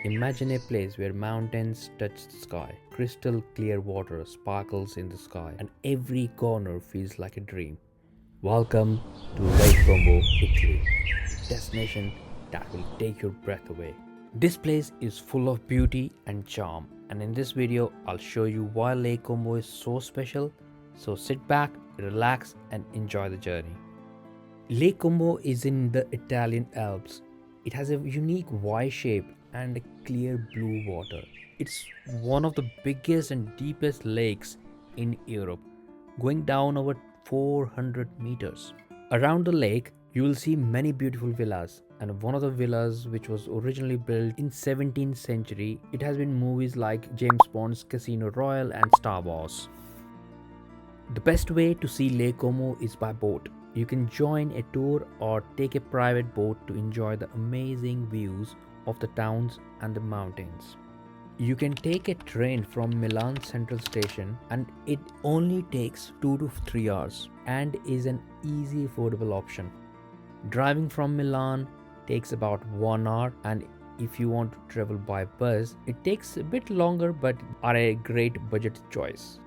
Imagine a place where mountains touch the sky, crystal clear water sparkles in the sky, and every corner feels like a dream. Welcome to Lake Como, Italy, destination that will take your breath away. This place is full of beauty and charm, and in this video I'll show you why Lake Como is so special. So sit back, relax and enjoy the journey. Lake Como is in the Italian Alps. It has a unique Y shape and a clear blue water. It's one of the biggest and deepest lakes in Europe, going down over 400 meters. Around the lake, you will see many beautiful villas, and one of the villas which was originally built in 17th century, it has been movies like James Bond's Casino Royale and Star Wars. The best way to see Lake Como is by boat. You can join a tour or take a private boat to enjoy the amazing views of the towns and the mountains. You can take a train from Milan Central Station and it only takes 2 to 3 hours and is an easy affordable option. Driving from Milan takes about 1 hour, and if you want to travel by bus, it takes a bit longer but are a great budget choice.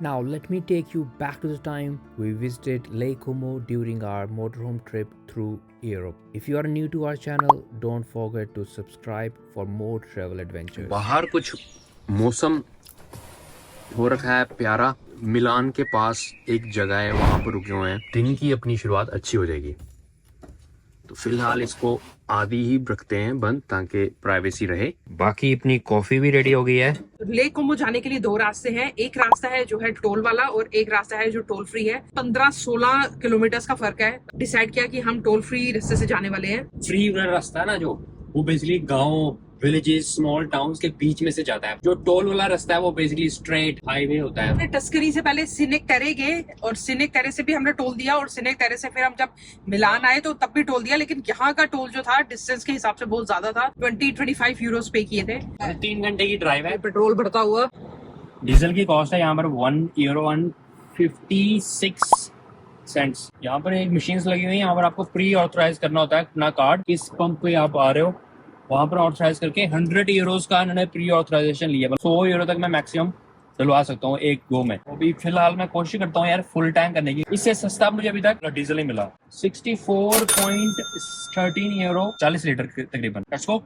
Now let me take you back to the time we visited Lake Como during our motorhome trip through Europe. If you are new to our channel, don't forget to subscribe for more travel adventures. बाहर कुछ मौसम हो रखा है प्यारा। मिलान के पास एक जगह है, वहां पर रुके हुए हैं। दिन की अपनी शुरुआत अच्छी हो जाएगी, तो फिलहाल इसको आदि ही रखते हैं बंद ताकि प्राइवेसी रहे। बाकी अपनी कॉफी भी रेडी हो गई है। लेक कोमो जाने के लिए 2 रास्ते हैं। एक रास्ता है जो है टोल वाला और एक रास्ता है जो टोल फ्री है। 15-16 किलोमीटर का फर्क है। डिसाइड किया कि हम टोल फ्री रास्ते से जाने वाले हैं। फ्री वाला रास्ता है ना, जो वो बेसिकली गाँव, विलेजेस, स्मॉल टाउन्स के बीच में से जाता है। जो टोल वाला रास्ता है वो बेसिकली स्ट्रेट हाईवे होता है। हमने टस्करी से पहले सिनिक टेरे गए और सिनिक टेरे से भी हमने टोल दिया, और सिनिक टेरे से फिर हम जब मिलान आए तो तब भी टोल दिया। लेकिन यहाँ का टोल जो था डिस्टेंस के हिसाब से बहुत ज्यादा था। 20-25 यूरोस पे किए थे। 3 घंटे की ड्राइव है। पेट्रोल बढ़ता हुआ। डीजल की कॉस्ट है यहाँ पर 1 यूरो 156 सेंट्स। यहाँ पर एक मशीन लगी हुई है। यहाँ पर आपको प्री ऑथराइज करना होता है अपना कार्ड। इस पंप पे आप आ रहे हो, वहां पर ऑथराइज करके 100 यूरोस का इन्होंने प्री ऑथराइजेशन लिया। 100 यूरो तक मैं मैक्सिमम चलवा सकता हूँ एक गो में। अभी फिलहाल मैं कोशिश करता हूँ यार फुल टैंक करने की। इससे सस्ता मुझे अभी तक डीजल ही मिला। 64.13 यूरो 40 लीटर तकरीबन। Let's go.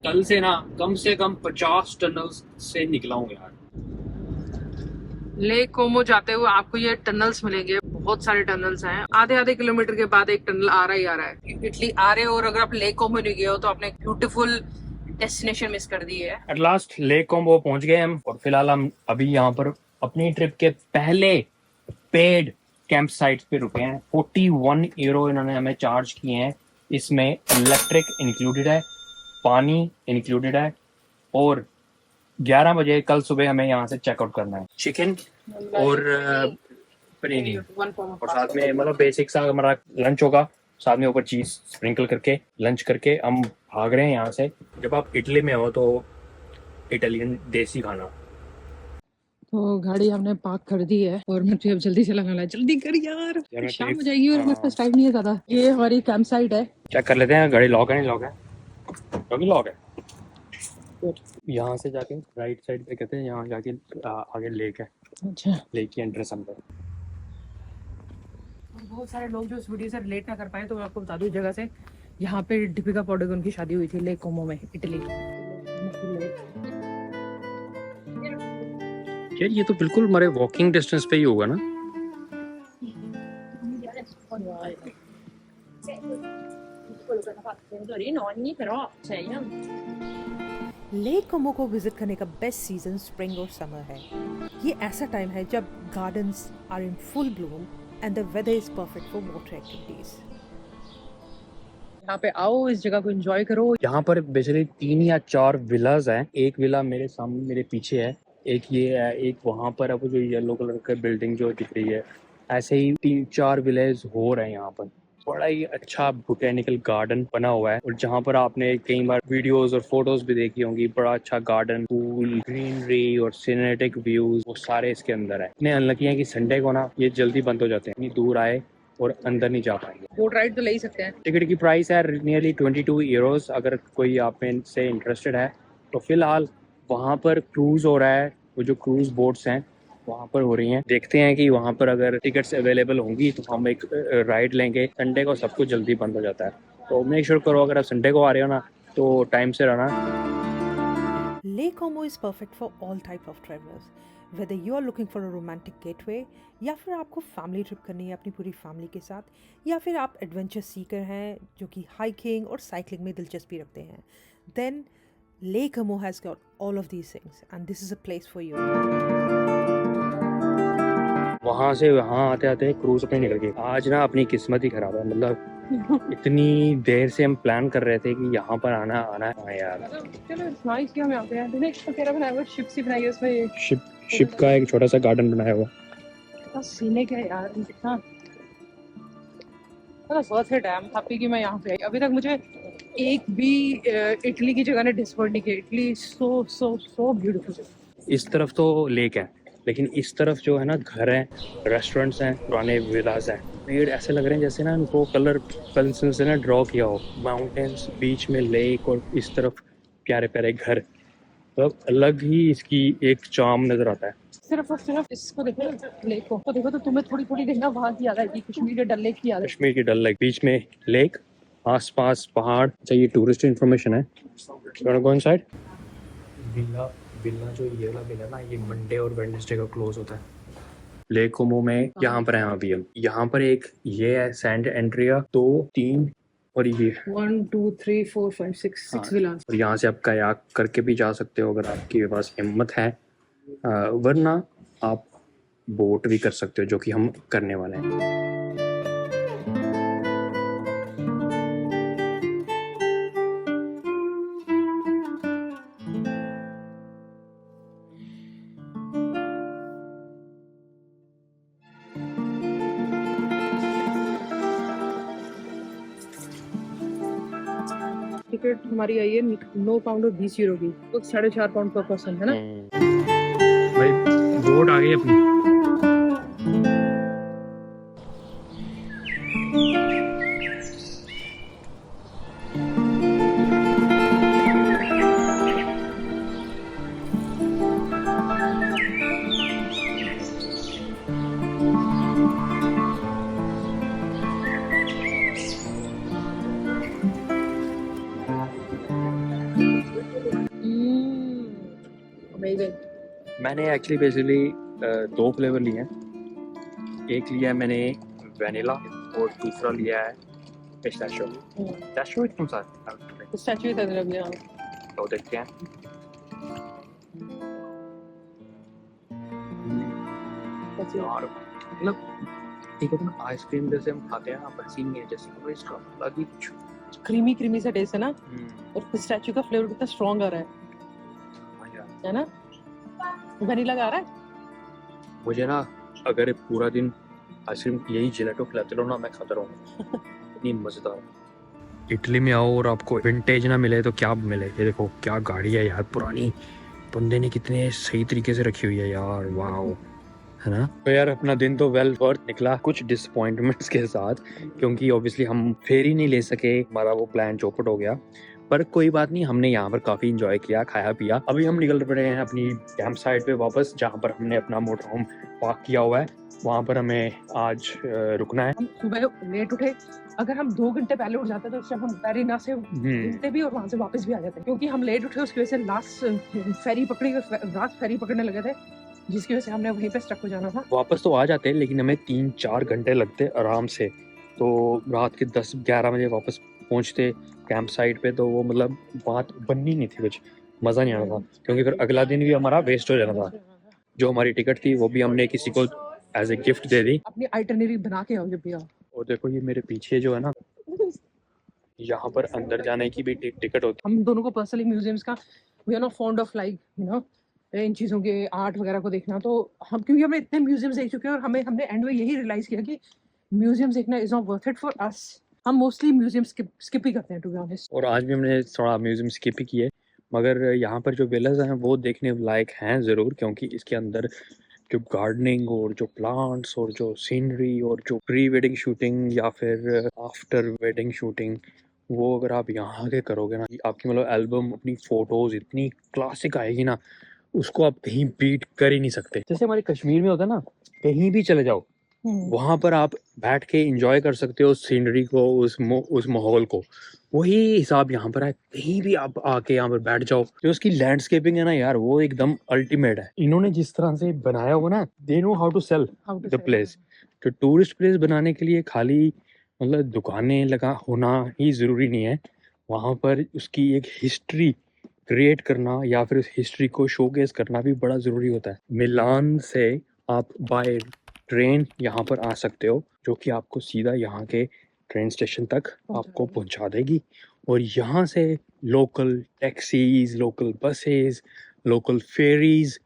कल से ना कम से कम 50 टनल्स से निकला हूँ यार। लेक कोमो जाते हुए आपको ये टनल्स मिलेंगे। बहुत सारे टनल्स हैं। आधे किलोमीटर के बाद एक टनल आ रहा है। इटली आ रहे हो और अगर आप लेक कोमो नहीं गए हो तो आपने ब्यूटीफुल डेस्टिनेशन मिस कर दी है। एट लास्ट लेक कोमो पहुंच गए हम, और फिलहाल हम अभी यहाँ पर अपनी ट्रिप के पहले पेड कैंप साइट पे रुके हैं। 41 यूरो इन्होंने हमें चार्ज किए हैं। इसमें इलेक्ट्रिक इंक्लूडेड है, पानी इंक्लूडेड है, और 11 बजे कल सुबह हमें यहाँ से चेकआउट करना है। चिकन और पनीर और साथ में मतलब बेसिक सा हमारा लंच होगा। साथ में ऊपर चीज स्प्रिंकल करके लंच करके हम भाग रहे हैं यहाँ से। जब आप इटली में हो तो इटालियन देसी खाना। तो गाड़ी हमने पार्क कर दी है और मुझे अब जल्दी से लगाना है। जल्दी कर यार, शाम हो जाएगी और मेरे पास टाइम नहीं है ज्यादा। ये हमारी कैंप साइट है। चेक कर लेते हैं गाड़ी लॉक है नहीं लॉक है। क्योंकि लॉक है। यहाँ से जाके राइट साइड पे कहते हैं, यहाँ जाके आगे लेक है। अच्छा, लेक की एंट्रेंस अंदर। बहुत सारे लोग जो इस वीडियो से रिलेट ना कर पाए तो मैं आपको बता दूं, जगह से यहाँ पे दीपिका पादुकोण की शादी हुई थी लेक कोमो में, इटली। यार ये तो बिल्कुल हमारे वॉकिंग डिस्टेंस पे ही होगा ना। लेक कोमो को विजिट करने का बेस्ट सीजन स्प्रिंग और समर है। ये ऐसा टाइम है जब gardens are in full bloom and the weather is perfect for water activities. यहाँ पे आओ, इस जगह को एंजॉय करो। यहाँ पर बेसिकली 3 या 4 विलाज हैं। एक विला मेरे सामने मेरे पीछे है, एक ये है, एक वहाँ पर है वो जो येलो कलर का बिल्डिंग जो दिख रही है। ऐसे ही 3-4 विलेज हो रहे हैं यहाँ पर। बड़ा ही अच्छा बोटेनिकल गार्डन बना हुआ है, और जहाँ पर आपने कई बार वीडियोस और फोटोज भी देखी होंगी। बड़ा अच्छा गार्डन, फूल, ग्रीनरी और सिनेटिक व्यूज वो सारे इसके अंदर है। इतने अनलकी है कि संडे को ना ये जल्दी बंद हो जाते हैं। इतनी दूर आए और अंदर नहीं जा पाएंगे। बोट राइड तो ले ही सकते हैं। टिकट की प्राइस है नियरली 22 यूरोस। अगर कोई आप में से इंटरेस्टेड है तो फिलहाल वहाँ पर क्रूज़ हो रहा है, वो जो क्रूज़ बोट्स हैं वहाँ पर हो रही हैं। देखते हैं कि वहाँ पर अगर टिकट्स अवेलेबल होंगी तो हम एक राइड लेंगे। संडे को सब कुछ जल्दी बंद हो जाता है, तो मेक श्योर करो अगर आप संडे को आ रहे हो ना तो टाइम से रहना। Lake Como is perfect for all type of travelers. Whether you are looking for a romantic getaway या फिर आपको फैमिली ट्रिप करनी है अपनी पूरी फैमिली के साथ, या फिर आप एडवेंचर सीकर हैं जो कि हाइकिंग और साइकिलिंग में दिलचस्पी रखते हैं, then Lake Como has got all of these things and this is a place for you. वहाँ से वहाँ आते आते क्रूज पे निकल गए। आज ना अपनी किस्मत ही खराब है, मतलब इतनी देर से हम प्लान कर रहे थे कि यहाँ पर आना है। हाँ यार, चलो इट्स नाइस कि हम यहाँ पे हैं। तूने एक वगैरह बनाया हुआ, शिप सी बनाई है उसमें, शिप का एक छोटा सा गार्डन बनाया हुआ। कितना सीने का है यार, कितना वर्थ इट है। आई एम हैप्पी कि मैं यहाँ पे आई। अभी तक मुझे एक भी इटली की जगह ने डिसअपॉइंट नहीं किया। इटली सो सो सो ब्यूटीफुल। इस तरफ तो लेक है, लेकिन इस तरफ जो है ना घर है, रेस्टोरेंट्स हैं, पुराने विलास हैं। पेड़ ऐसे लग रहे हैं जैसे ना उनको कलर पेंसिल से ना ड्रॉ किया हो। माउंटेन्स, बीच में लेक और इस तरफ प्यारे प्यारे घर, मतलब अलग ही इसकी एक चार्म नजर आता है। सिर्फ और सिर्फ इसको देखो, लेक को देखो तो तुम्हें थोड़ी थोड़ी देखना वहाँ की याद आएगी, कश्मीर के डल लेक की याद है। कश्मीर की डल लेक, बीच में लेक, आसपास पहाड़। अच्छा ये टूरिस्ट इन्फॉर्मेशन है। Go inside. बिल्ला जो ये वाला बिल है ना, ये मंडे और वेडनेसडे को क्लोज होता है। लेक कोमो में यहाँ पर हैं अभी हम। यहाँ पर एक ये है सैंड एंड्रिया, 2 3 और ये 1 2 3 4 5 6 विलास। और यहाँ से आप कयाक करके भी जा सकते हो अगर आपके पास हिम्मत है, वरना आप बोट भी कर सकते हो, जो कि हम करने वाले हैं। टिकट हमारी आई है 9 पाउंड और 20 यूरो की, तो 4.5 पाउंड पर पर्सन है ना। भाई बोट आ गई अपनी। मैंने एक्चुअली बेसिकली 2 फ्लेवर लिए हैं। एक लिया है मैंने वैनिला और दूसरा लिया है पिस्ताशियो। पिस्ताशियो कौन सा है? स्टैचू इधर लग गया। तो देखते हैं। यार मतलब ठीक है ना, आइसक्रीम जैसे हम खाते हैं ना वैसी नहीं है, जैसे कि इसका अलग ही कुछ क्रीमी क्रीमी सा टेस्ट है ना, और पिस्ताचियो का फ्लेवर कितना स्ट्रॉन्ग आ रहा है ना। वनीला आ रहा है। मुझे ना अगर पूरा दिन आइसक्रीम यही जिलेटो खिलाते रहो ना, मैं खाता रहूँगा। इतनी मजेदार। इटली में आओ और आपको विंटेज ना मिले तो क्या मिले। ये देखो क्या गाड़ी है यार, पुरानी, बंदे ने कितने सही तरीके से रखी हुई है यार, वाओ, है ना। तो यार अपना दिन तो वेल वर्थ निकला, कुछ डिसअपॉइंटमेंट्स के साथ, क्योंकि ऑब्वियसली हम फेरी नहीं ले सके, हमारा वो प्लान चौपट हो गया। पर कोई बात नहीं, हमने यहाँ पर काफी इंजॉय किया, खाया पिया। अभी हम निकल पड़े हैं अपनी कैंप साइट पे वापस, जहाँ पर हमने अपना मोटर होम पार्क किया हुआ है। वहाँ पर हमें आज रुकना है। हम सुबह लेट उठे, अगर हम 2 घंटे पहले उठ जाते तो उस टाइम हम पेरिना से घूमते भी और वहाँ से वापस भी आ जाते, क्योंकि हम लेट उठे उसकी वजह से लास्ट फेरी पकड़ी और रात फेरी पकड़ने लगे थे, जिसकी वजह से हमने वहीं पे स्टक हो जाना था। वापस तो आ जाते लेकिन हमें 3-4 घंटे लगते आराम से, तो रात के 10-11 बजे वापस पहुंचते कैंप साइट पे। तो वो मतलब बात बननी नहीं थी, कुछ मज़ा नहीं आना था, क्योंकि फिर अगला दिन भी हमारा वेस्ट हो जाना था। जो हमारी टिकट थी वो भी हमने किसी को एज ए गिफ्ट दे दी। अपनी आइटनरी बना के आओ जब भी आओ। और देखो ये मेरे पीछे जो है ना, यहाँ पर अंदर जाने की भी टिकट होती है। हम दोनों को पर्सनली म्यूजियम्स का, we are not fond of like you know इन चीज़ों के आर्ट वगैरह को देखना, तो हम क्योंकि हमने इतने म्यूजियम्स देख चुके हैं और हमने एंड में यही रियलाइज़ किया कि म्यूजियम्स देखना is not worth it for us. हम मोस्टली म्यूजियम स्किप ही करते हैं टू बी ऑनेस्ट। और आज भी हमने थोड़ा म्यूजियम स्किप ही किए, मगर यहाँ पर जो विलेज हैं वो देखने लायक हैं ज़रूर, क्योंकि इसके अंदर जो गार्डनिंग और जो प्लांट्स और जो सीनरी और जो प्री वेडिंग शूटिंग या फिर आफ्टर वेडिंग शूटिंग, वो अगर आप यहाँ के करोगे ना, आपकी मतलब एल्बम, अपनी फोटोज इतनी क्लासिक आएगी ना, उसको आप कहीं बीट कर ही नहीं सकते। जैसे हमारे कश्मीर में होता है ना, कहीं भी चले जाओ वहां पर आप बैठ के एंजॉय कर सकते हो उस सीनरी को, उस माहौल को। वही हिसाब यहाँ पर है, कहीं भी आप आके यहाँ पर बैठ जाओ, जो उसकी लैंडस्केपिंग है ना यार, वो एकदम अल्टीमेट है। इन्होंने जिस तरह से बनाया हुआ ना, they know how to sell the place. तो टूरिस्ट प्लेस बनाने के लिए खाली मतलब दुकानें लगा होना ही जरूरी नहीं है, वहां पर उसकी एक हिस्ट्री क्रिएट करना या फिर उस हिस्ट्री को शोकेस करना भी बड़ा ज़रूरी होता है। मिलान से आप बाय ट्रेन यहाँ पर आ सकते हो, जो कि आपको सीधा यहाँ के ट्रेन स्टेशन तक आपको पहुँचा देगी। और यहाँ से local taxis, local buses, local ferries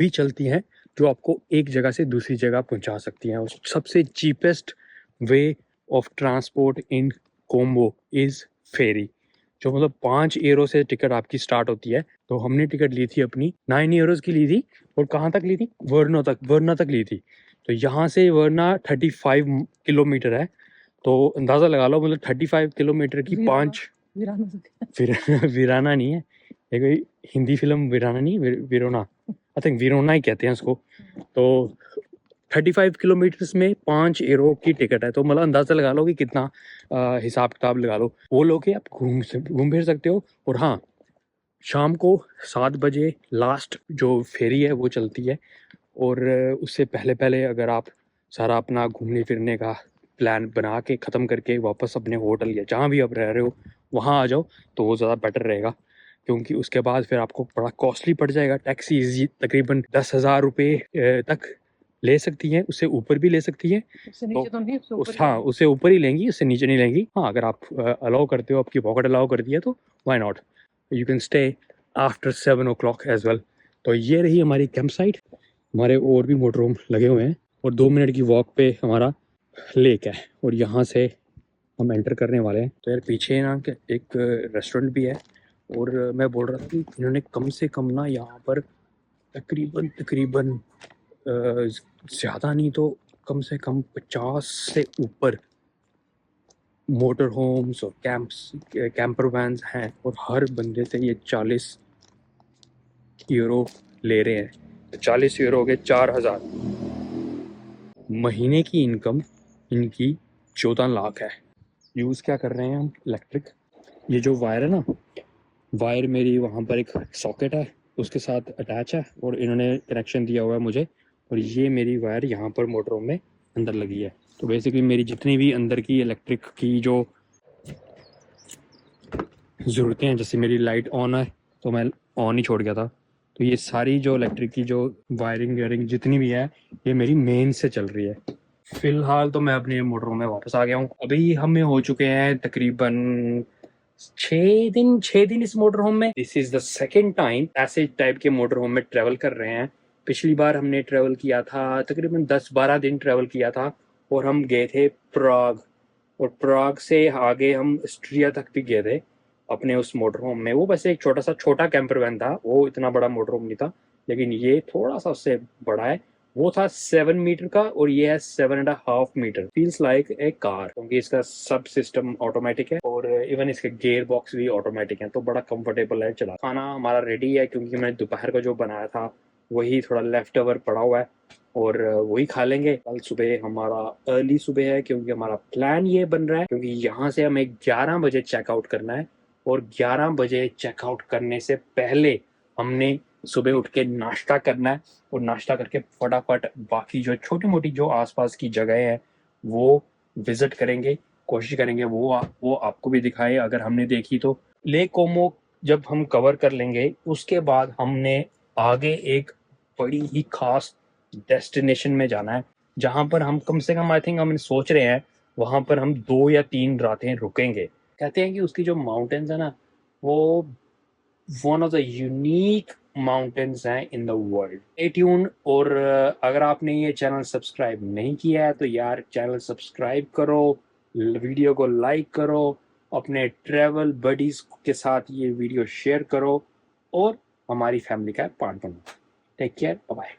भी चलती हैं, जो आपको एक जगह से दूसरी जगह पहुँचा सकती हैं। और सबसे cheapest way of transport in Como is ferry, जो मतलब 5 यूरो से टिकट आपकी स्टार्ट होती है। तो हमने टिकट ली थी अपनी 9 यूरोस की ली थी, और कहाँ तक ली थी, वर्ना तक ली थी। तो यहाँ से वर्ना 35 किलोमीटर है, तो अंदाज़ा लगा लो मतलब 35 किलोमीटर की वीराना नहीं है ये, कोई हिंदी फिल्म वीराना नहीं, वीरोना, आई थिंक वीरोना ही कहते हैं उसको। तो 35 किलोमीटर्स में 5 यूरो की टिकट है, तो मतलब अंदाज़ा लगा लो कि कितना हिसाब किताब लगा लो। वो लोग आप घूम फिर सकते हो। और हाँ, शाम को 7 बजे लास्ट जो फेरी है वो चलती है, और उससे पहले पहले अगर आप सारा अपना घूमने फिरने का प्लान बना के ख़त्म करके वापस अपने होटल या जहाँ भी आप रह रहे हो वहाँ आ जाओ, तो वो ज़्यादा बेटर रहेगा। क्योंकि उसके बाद फिर आपको बड़ा कॉस्टली पड़ जाएगा। टैक्सी तकरीबन 10,000 रुपये तक ले सकती हैं, उससे ऊपर भी ले सकती हैं। उससे नीचे तो नहीं, हाँ, उससे ऊपर ही लेंगी, उससे नीचे नहीं लेंगी। हाँ, अगर आप अलाउ करते हो, आपकी पॉकेट अलाउ करती है, तो why not, you can stay after 7 o'clock as well. तो ये रही हमारी कैंप साइट। हमारे और भी मोटर होम लगे हुए हैं, और 2 मिनट की वॉक पे हमारा लेक है, और यहाँ से हम एंटर करने वाले हैं। तो यार पीछे ना एक रेस्टोरेंट भी है, और मैं बोल रहा था कि इन्होंने कम से कम ना यहाँ पर तकरीबन ज़्यादा नहीं तो कम से कम 50 से ऊपर मोटर होम्स और कैंपर वैन्स हैं, और हर बंदे से ये 40 यूरो ले रहे हैं। तो 40 यूरो के 4,000। महीने की इनकम इनकी 14 लाख है। यूज़ क्या कर रहे हैं हम, इलेक्ट्रिक। ये जो वायर है ना, वायर मेरी वहाँ पर एक सॉकेट है उसके साथ अटैच है, और इन्होंने कनेक्शन दिया हुआ है मुझे, और ये मेरी वायर यहाँ पर मोटरों में अंदर लगी है। तो बेसिकली मेरी जितनी भी अंदर की इलेक्ट्रिक की जो ज़रूरतें हैं, जैसे मेरी लाइट ऑन है तो मैं ऑन ही छोड़ गया था, तो ये सारी जो इलेक्ट्रिक की जो वायरिंग जितनी भी है, ये मेरी मेन से चल रही है। फिलहाल तो मैं अपने मोटरों में वापस आ गया हूँ। अभी हमें हो चुके हैं तकरीबन 6 दिन इस मोटर होम में। This is the second time ऐसे टाइप के मोटर होम में ट्रेवल कर रहे हैं। पिछली बार हमने ट्रेवल किया था, तकरीबन 10-12 दिन ट्रेवल किया था, और हम गए थे प्राग, और प्राग से आगे हम ऑस्ट्रिया तक भी गए थे अपने उस मोटर होम में। वो वैसे एक छोटा कैंपर वैन था, वो इतना बड़ा मोटर होम नहीं था, लेकिन ये थोड़ा सा उससे बड़ा है। वो था 7 मीटर का, और ये है 7.5 metre. Feels like a car, क्योंकि इसका सब सिस्टम ऑटोमेटिक है, और इवन इसके गेयर बॉक्स भी ऑटोमेटिक है, तो बड़ा कंफर्टेबल है चला। खाना हमारा रेडी है, क्योंकि मैंने दोपहर का जो बनाया था वही थोड़ा लेफ्ट ओवर पड़ा हुआ है, और वही खा लेंगे। कल सुबह हमारा अर्ली सुबह है, क्योंकि हमारा प्लान ये बन रहा है, क्योंकि यहाँ से हमें 11 बजे चेकआउट करना है, और 11 बजे चेकआउट करने से पहले हमने सुबह उठ के नाश्ता करना है, और नाश्ता करके फटाफट बाकी जो छोटी मोटी जो आसपास की जगह है वो विजिट करेंगे, कोशिश करेंगे वो आपको भी दिखाए अगर हमने देखी तो। लेक कोमो जब हम कवर कर लेंगे, उसके बाद हमने आगे एक बड़ी ही खास डेस्टिनेशन में जाना है, जहाँ पर हम कम से कम आई थिंक हम सोच रहे हैं वहाँ पर हम 2 या 3 रातें रुकेंगे। कहते हैं कि उसकी जो माउंटेन्स है ना, वो one of the unique mountains हैं in the world. Stay tune. और अगर आपने ये चैनल सब्सक्राइब नहीं किया है तो यार चैनल सब्सक्राइब करो, वीडियो को लाइक करो, अपने ट्रैवल बडीज के साथ ये वीडियो शेयर करो, और हमारी फैमिली का पार्ट बनो। Take care, bye bye.